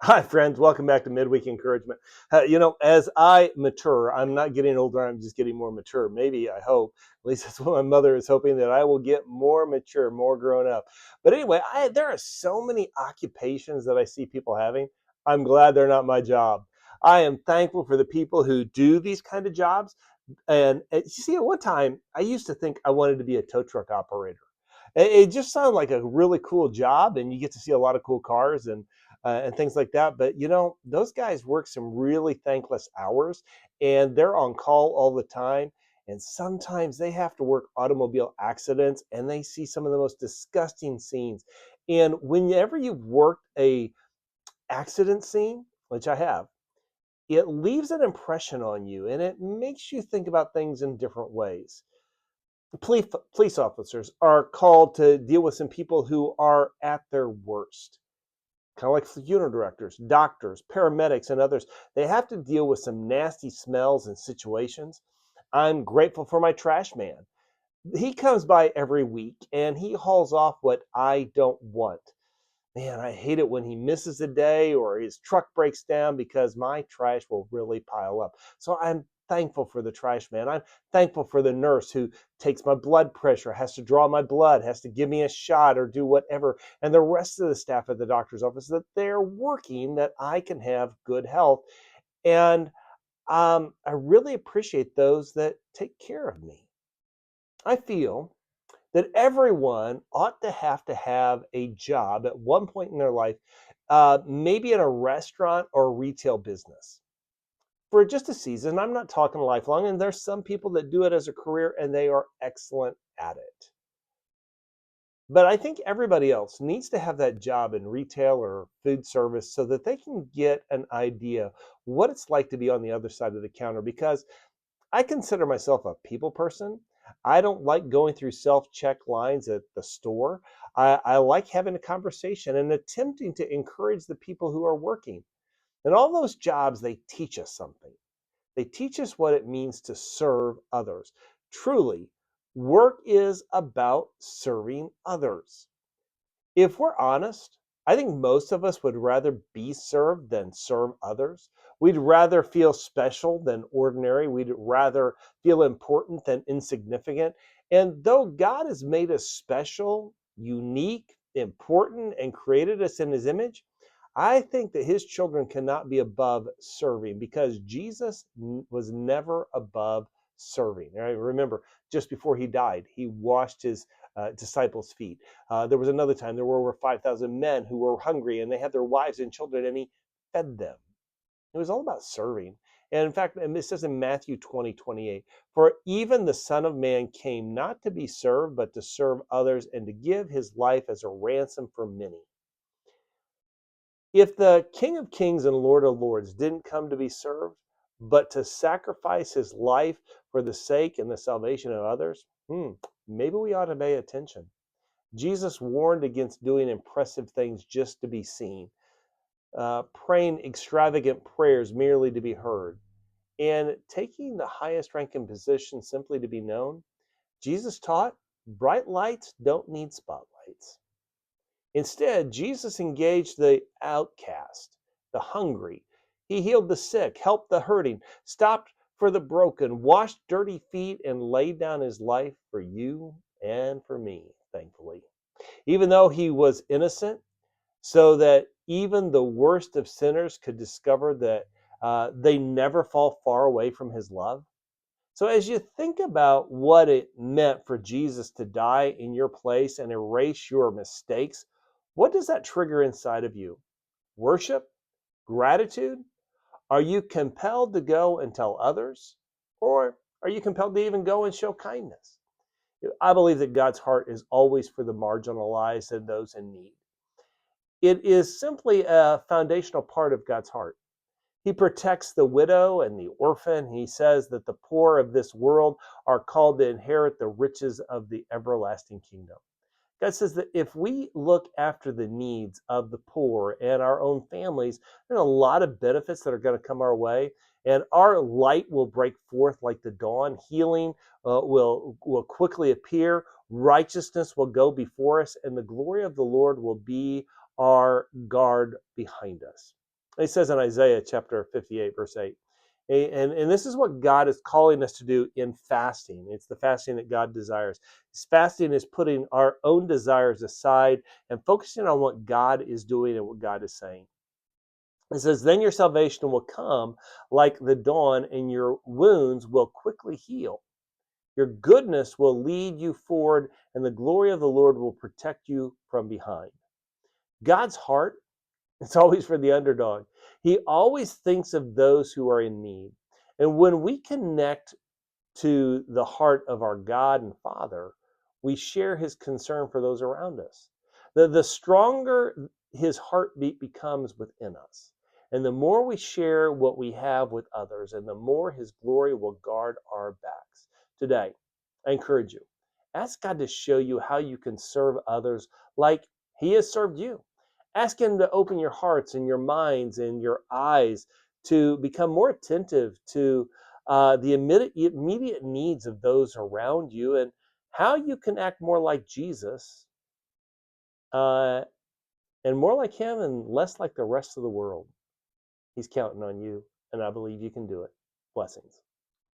Hi, friends. Welcome back to Midweek Encouragement. As I mature, I'm not getting older, I'm just getting more mature. Maybe, I hope, at least that's what my mother is hoping, that I will get more mature, more grown up. But anyway, there are so many occupations that I see people having. I'm glad they're not my job. I am thankful for the people who do these kind of jobs. And you see, at one time, I used to think I wanted to be a tow truck operator. It just sounded like a really cool job, and you get to see a lot of cool cars and things like that. But those guys work some really thankless hours, and they're on call all the time. And sometimes they have to work automobile accidents, and they see some of the most disgusting scenes. And whenever you've worked a accident scene, which I have, it leaves an impression on you, and it makes you think about things in different ways. Police officers are called to deal with some people who are at their worst, kind of like funeral directors, doctors, paramedics, and others. They have to deal with some nasty smells and situations. I'm grateful for my trash man. He comes by every week and he hauls off what I don't want. Man, I hate it when he misses a day or his truck breaks down, because my trash will really pile up. So I'm thankful for the trash man. I'm thankful for the nurse who takes my blood pressure, has to draw my blood, has to give me a shot or do whatever, and the rest of the staff at the doctor's office, that they're working, that I can have good health. And I really appreciate those that take care of me. I feel that everyone ought to have a job at one point in their life, maybe in a restaurant or retail business for just a season. I'm not talking lifelong, and there's some people that do it as a career and they are excellent at it. But I think everybody else needs to have that job in retail or food service so that they can get an idea what it's like to be on the other side of the counter, because I consider myself a people person. I don't like going through self-check lines at the store. I like having a conversation and attempting to encourage the people who are working. And all those jobs, they teach us something. They teach us what it means to serve others. Truly, work is about serving others. If we're honest, I think most of us would rather be served than serve others. We'd rather feel special than ordinary. We'd rather feel important than insignificant. And though God has made us special, unique, important, and created us in his image, I think that his children cannot be above serving, because Jesus was never above serving. Right? Remember, just before he died, he washed his disciples' feet. There was another time there were over 5,000 men who were hungry, and they had their wives and children, and he fed them. It was all about serving. And in fact, it says in Matthew 20:28, for even the Son of Man came not to be served, but to serve others and to give his life as a ransom for many. If the King of Kings and Lord of Lords didn't come to be served, but to sacrifice his life for the sake and the salvation of others, maybe we ought to pay attention. Jesus warned against doing impressive things just to be seen, praying extravagant prayers merely to be heard, and taking the highest ranking position simply to be known. Jesus taught bright lights don't need spotlights. Instead, Jesus engaged the outcast, the hungry. He healed the sick, helped the hurting, stopped for the broken, washed dirty feet, and laid down his life for you and for me, thankfully. Even though he was innocent, so that even the worst of sinners could discover that they never fall far away from his love. So, as you think about what it meant for Jesus to die in your place and erase your mistakes, what does that trigger inside of you? Worship? Gratitude? Are you compelled to go and tell others? Or are you compelled to even go and show kindness? I believe that God's heart is always for the marginalized and those in need. It is simply a foundational part of God's heart. He protects the widow and the orphan. He says that the poor of this world are called to inherit the riches of the everlasting kingdom. God says that if we look after the needs of the poor and our own families, there's a lot of benefits that are going to come our way, and our light will break forth like the dawn. Healing will quickly appear. Righteousness will go before us, and the glory of the Lord will be our guard behind us. It says in Isaiah chapter 58, verse 8. And this is what God is calling us to do in fasting. It's the fasting that God desires. Fasting is putting our own desires aside and focusing on what God is doing and what God is saying. It says, then your salvation will come like the dawn, and your wounds will quickly heal. Your goodness will lead you forward, and the glory of the Lord will protect you from behind. God's heart, it's always for the underdog. He always thinks of those who are in need. And when we connect to the heart of our God and Father, we share his concern for those around us. The stronger his heartbeat becomes within us, and the more we share what we have with others, and the more his glory will guard our backs. Today, I encourage you, ask God to show you how you can serve others like he has served you. Ask him to open your hearts and your minds and your eyes to become more attentive to the immediate needs of those around you, and how you can act more like Jesus, uh, and more like him and less like the rest of the world. He's counting on you, and I believe you can do it. Blessings.